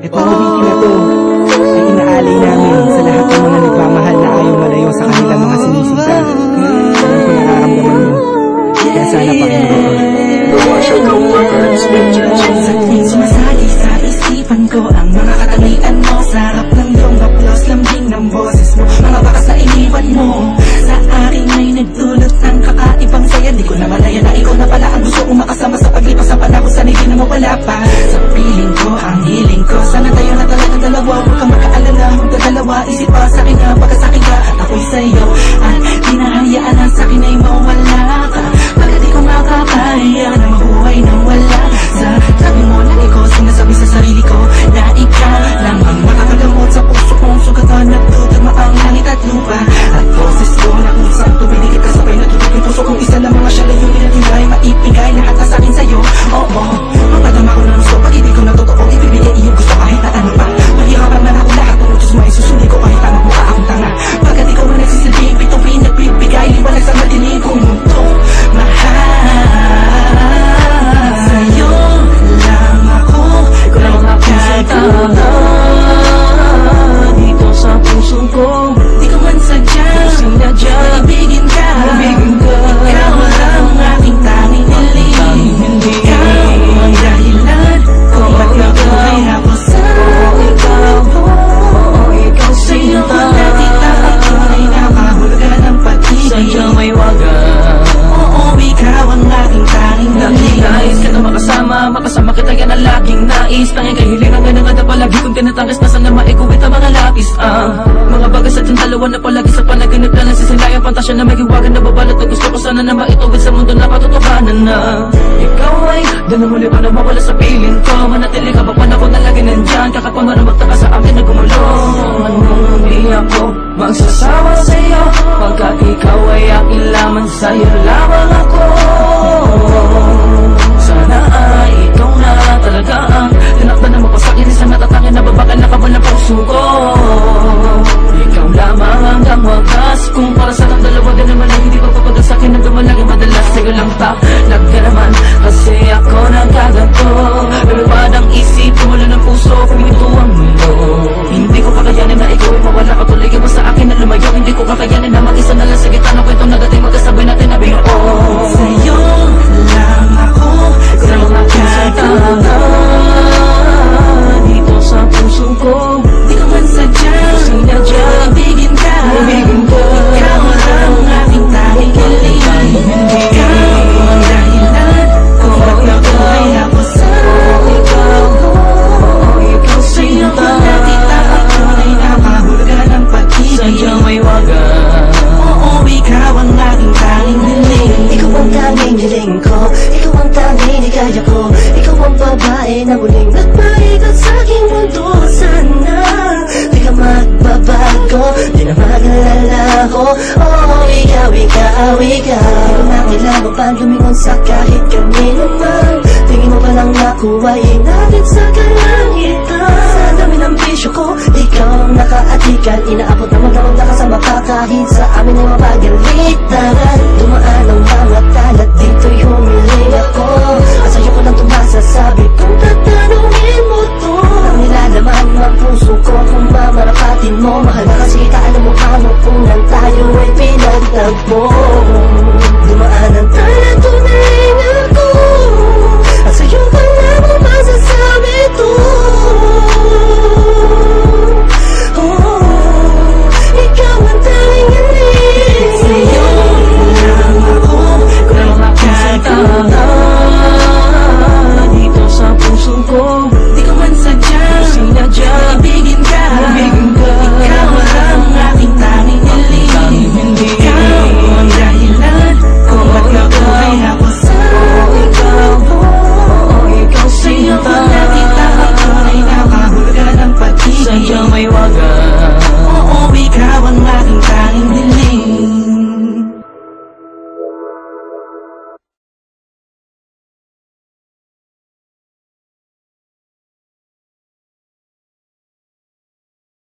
Itong awitin na to ay inaalay namin sa lahat ng mga nagmamahal na ayaw malayo sa kanilang mga sinisinta. Alam ko nararamdaman mo, kaya sana pakinggan ko. Sumasagi sa isipan ko ang mga katangian mo. Sarap ng iyong haplos, lambing ng boses mo. Mga bakas na iniwan mo sa akin ay nagdulot ng kakaibang saya. Di ko na malaya na ikaw na pala ang gusto kong makasama sa paglipas ng panahon. Sana hindi na mawala pa sa piling ko, ang hiling ko. Sana tayo na talagang dalawa, huwag kang makaalala. Magdadalawa, isip pa sa akin na pagkasakin ka at ako'y sa'yo. At di nahayaan na sa akin ay mawala ka. Pagka di ko makakaya na mabuhay nang wala sa tabi mo. Lagi ko sinasabi sa sarili ko na ikaw lang ang makakagamot sa puso kong sugatan. Nagtutugma ang langit at lupa at boses ko na kung saan tumiligid ka sabay natutug yung puso kong isa lang mga siya lang yung inatibay. Maipigay lahat na sa akin sa'yo. Oo, mapadama ko ng gusto pag hindi ko na totoo ibibigay iyong gusto kahit na ano pa. Mahirapan man ako lahat ng utos mo ay susuli ko kahit na mukha akong tanga. Pagkat ikaw na nagsisilbing bituin nagbibigay liwanag sa madilim kong mundo. Sa'yo lang ako nagkaganda dito sa puso ko. Di ko man sadya ibigin ka. Ikaw ang aking tanging hiling. Ikaw ang dahilan kung ba't nabuhay ako ikaw. Sa'yo ko nakita ang tunay na kahulugan ng pag-ibig. Sa'yo may wagas. Ikaw ang aking tanging hiling. Nais ka na makasama kita yan ang laging nais. Tanging kahilingan nga na nga na palagi kong tinatangis na sana maikuwit ang mga lapis. Mga bagas at yung dalawa na palagi sa panaginip na nasisilayang pantasya na may hiwagan na babalot. At gusto ko sana na maituwid sa mundo na patutuhanan na ikaw ay doon na muli pa na mawala sa piling ko. Manatili ka ba panahon na lagi nandyan? Kakapama na magtaka sa akin na gumulo. Anong hindi ako magsasawa sa'yo pagkat ikaw ay aking laman, sa'yo lamang ako. Sana ay ikaw na talaga ang tinakda na mapasakin sa natatangin na babakal na kabal na puso ko. Ikaw lamang hanggang wakas. Kung para sa ng dalawa din naman ay hindi papapagal sa'kin ng dumalagi madalas sa'yo lang talag ka naman kasi ako nagkaganto. Lumipad ang isip, tumula ng puso, kuminto ang mundo. Hindi ko kakayanin na ikaw ay mawala ka. Tuloy ka ba sa akin na lumayo? Hindi ko kakayanin na mag-isa na lang sa gitna ng kwentong nagating magkasabay natin na bigo. Sa'yo lang ako nagkaganda dito sa puso ko. Di ko man sadya ibigin ka. Ikaw ang aking tanging hiling. Ikaw ang dahilan kung ba't nabuhay ako ikaw. Sa'yo ko nakita ang tunay na kahulugan ng pag-ibig. Sa'yo may wagas. Oo, ikaw ang aking tanging hiling. Ikaw ang tanging hiling ko. Ikaw ang tanging hikaya ko. Ikaw ang babae na muling nagpaikat sa aking mundo. Sana di ka magbabago, di na mag-alala ko. Oh, ikaw. Di ko na kailangan pa lumingon sa kahit kanino man. Tingin mo palang nakuhain natin sa kalangitan. Sa dami ng bisyo ko, ikaw ang nakaatikan. Inaabot naman na magkakasama ka kahit sa amin ay mapagalitan. Dumaan ang mga talat, dito'y humiling ako. At sa'yo ko lang tumasasabi